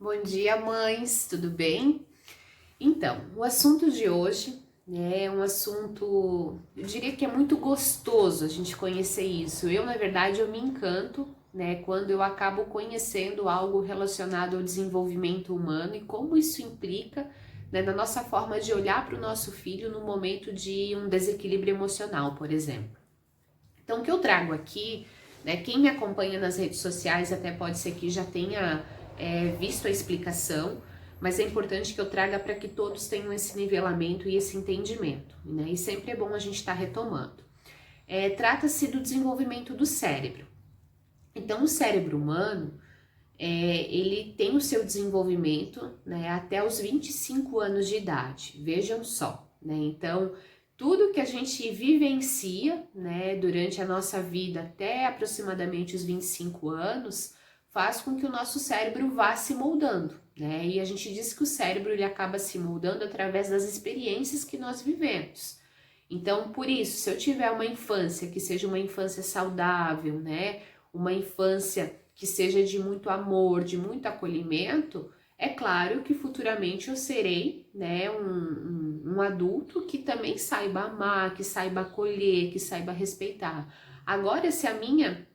Bom dia, mães, tudo bem? Então, o assunto de hoje é um assunto, eu diria que é muito gostoso a gente conhecer isso. Na verdade, eu me encanto, quando eu acabo conhecendo algo relacionado ao desenvolvimento humano e como isso implica, na nossa forma de olhar para o nosso filho no momento de um desequilíbrio emocional, por exemplo. Então, o que eu trago aqui, quem me acompanha nas redes sociais até pode ser que já tenha visto a explicação, mas é importante que eu traga para que todos tenham esse nivelamento e esse entendimento, né? E sempre é bom a gente estar retomando. Trata-se do desenvolvimento do cérebro. Então, o cérebro humano, ele tem o seu desenvolvimento, né, até os 25 anos de idade, vejam só, né? Então, tudo que a gente vivencia, né, durante a nossa vida até aproximadamente os 25 anos, faz com que o nosso cérebro vá se moldando, né? E a gente diz que o cérebro ele acaba se moldando através das experiências que nós vivemos. Então, por isso, se eu tiver uma infância que seja uma infância saudável, né, uma infância que seja de muito amor, de muito acolhimento, é claro que futuramente eu serei, né, um adulto que também saiba amar, que saiba acolher, que saiba respeitar. Agora, se a minha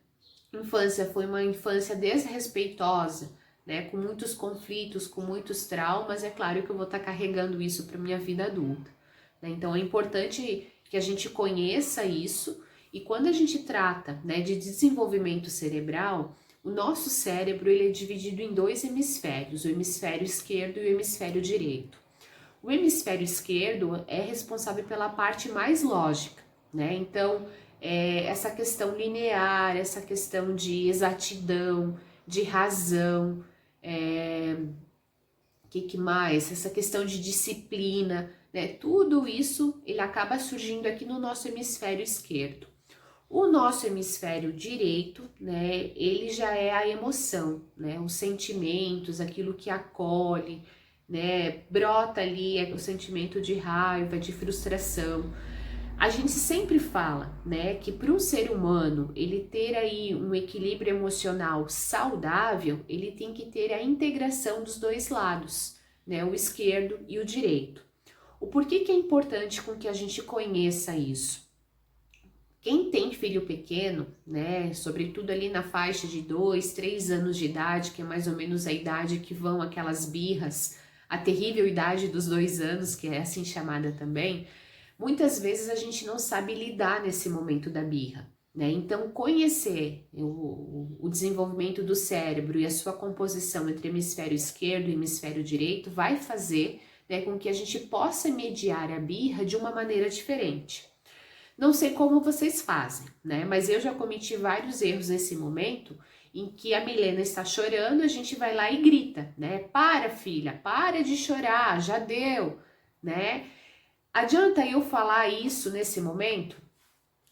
infância foi uma infância desrespeitosa, né, com muitos conflitos, com muitos traumas, é claro que eu vou estar carregando isso para minha vida adulta, né? Então é importante que a gente conheça isso e quando a gente trata, né, de desenvolvimento cerebral, o nosso cérebro ele é dividido em dois hemisférios, o hemisfério esquerdo e o hemisfério direito. O hemisfério esquerdo é responsável pela parte mais lógica, né? Então, essa questão linear, essa questão de exatidão, de razão, que mais? Essa questão de disciplina, né? Tudo isso ele acaba surgindo aqui no nosso hemisfério esquerdo. O nosso hemisfério direito, né, ele já é a emoção, né, os sentimentos, aquilo que acolhe, né, brota ali o sentimento de raiva, de frustração. A gente sempre fala, né, que para um ser humano ele ter aí um equilíbrio emocional saudável, ele tem que ter a integração dos dois lados, né, o esquerdo e o direito. O porquê que é importante com que a gente conheça isso? Quem tem filho pequeno, né, sobretudo ali na faixa de 2, 3 anos de idade, que é mais ou menos a idade que vão aquelas birras, a terrível idade dos 2 anos, que é assim chamada também, muitas vezes a gente não sabe lidar nesse momento da birra, né? Então, conhecer o desenvolvimento do cérebro e a sua composição entre hemisfério esquerdo e hemisfério direito vai fazer, né, com que a gente possa mediar a birra de uma maneira diferente. Não sei como vocês fazem, né? Mas eu já cometi vários erros nesse momento em que a Milena está chorando, a gente vai lá e grita, né? Para, filha, para de chorar, já deu, né? Adianta eu falar isso nesse momento?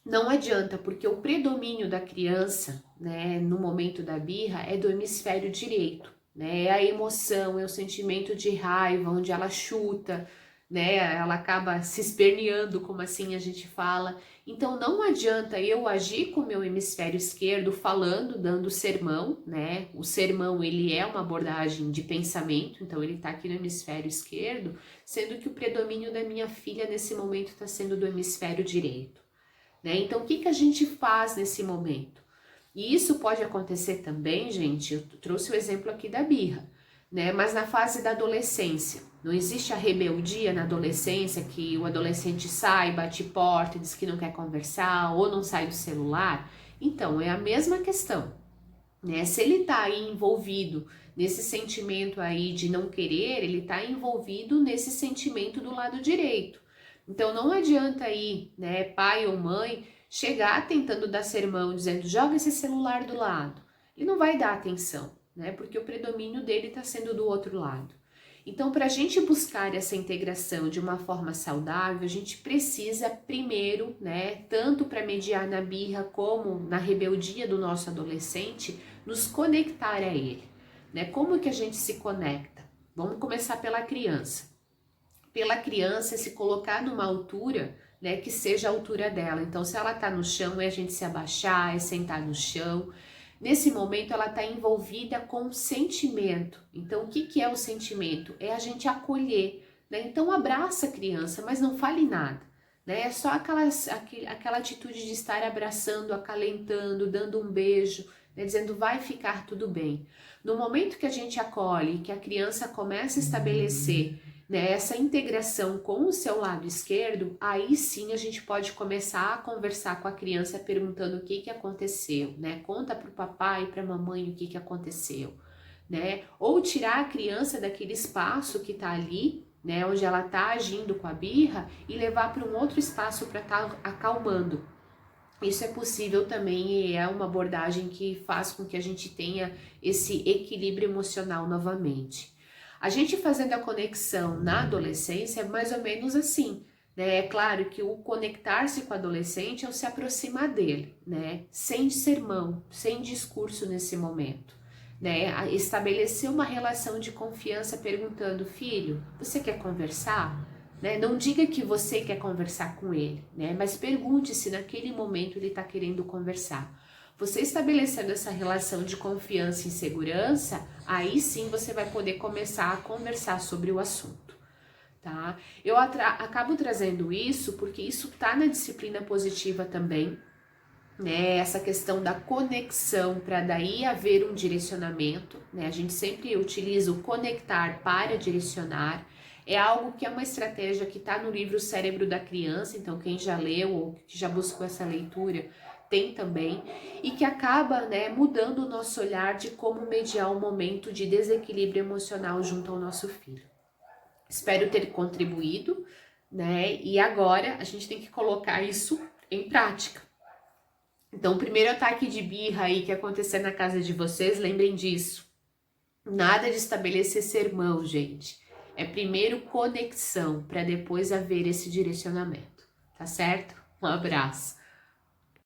Não adianta, porque o predomínio da criança, né, no momento da birra é do hemisfério direito, né? É a emoção, é o sentimento de raiva, onde ela chuta, né? Ela acaba se esperneando, como assim a gente fala. Então não adianta eu agir com o meu hemisfério esquerdo falando, dando sermão, né? O sermão ele é uma abordagem de pensamento, então ele tá aqui no hemisfério esquerdo, sendo que o predomínio da minha filha nesse momento está sendo do hemisfério direito, né? Então, o que a gente faz nesse momento? E isso pode acontecer também, gente, eu trouxe o exemplo aqui da birra, né? Mas na fase da adolescência, não existe a rebeldia na adolescência, que o adolescente sai, bate porta, diz que não quer conversar, ou não sai do celular? Então, é a mesma questão, né? Se ele tá aí envolvido nesse sentimento aí de não querer, ele tá envolvido nesse sentimento do lado direito. Então não adianta aí, né, pai ou mãe, chegar tentando dar sermão, dizendo joga esse celular do lado. Ele não vai dar atenção, né, porque o predomínio dele está sendo do outro lado. Então, para a gente buscar essa integração de uma forma saudável, a gente precisa primeiro, né, tanto para mediar na birra como na rebeldia do nosso adolescente, nos conectar a ele, né? Como que a gente se conecta? Vamos começar pela criança. Pela criança se colocar numa altura, né, que seja a altura dela. Então, se ela tá no chão, é a gente se abaixar, é sentar no chão. Nesse momento, ela está envolvida com sentimento. Então, o que é o sentimento? É a gente acolher, né? Então, abraça a criança, mas não fale nada, né? É só aquela atitude de estar abraçando, acalentando, dando um beijo, né? Dizendo, vai ficar tudo bem. No momento que a gente acolhe, que a criança começa a estabelecer, né, essa integração com o seu lado esquerdo, aí sim a gente pode começar a conversar com a criança perguntando o que aconteceu, né? Conta para o papai e para a mamãe o que aconteceu, né? Ou tirar a criança daquele espaço que está ali, né, onde ela está agindo com a birra e levar para um outro espaço para estar acalmando. Isso é possível também e é uma abordagem que faz com que a gente tenha esse equilíbrio emocional novamente. A gente fazendo a conexão na adolescência é mais ou menos assim, né? É claro que o conectar-se com o adolescente é o se aproximar dele, né? Sem sermão, sem discurso nesse momento, né? Estabelecer uma relação de confiança perguntando, filho, você quer conversar? Né? Não diga que você quer conversar com ele, né? Mas pergunte se naquele momento ele está querendo conversar. Você estabelecendo essa relação de confiança e segurança, aí sim você vai poder começar a conversar sobre o assunto, tá? Eu acabo trazendo isso porque isso tá na disciplina positiva também, né? Essa questão da conexão para daí haver um direcionamento, né? A gente sempre utiliza o conectar para direcionar. É algo que é uma estratégia que está no livro Cérebro da Criança, então quem já leu ou que já buscou essa leitura tem também, e que acaba, né, mudando o nosso olhar de como mediar um momento de desequilíbrio emocional junto ao nosso filho. Espero ter contribuído, né? E agora a gente tem que colocar isso em prática. Então, o primeiro ataque de birra aí que acontecer na casa de vocês, lembrem disso. Nada de estabelecer sermão, gente. É primeiro conexão, para depois haver esse direcionamento, tá certo? Um abraço.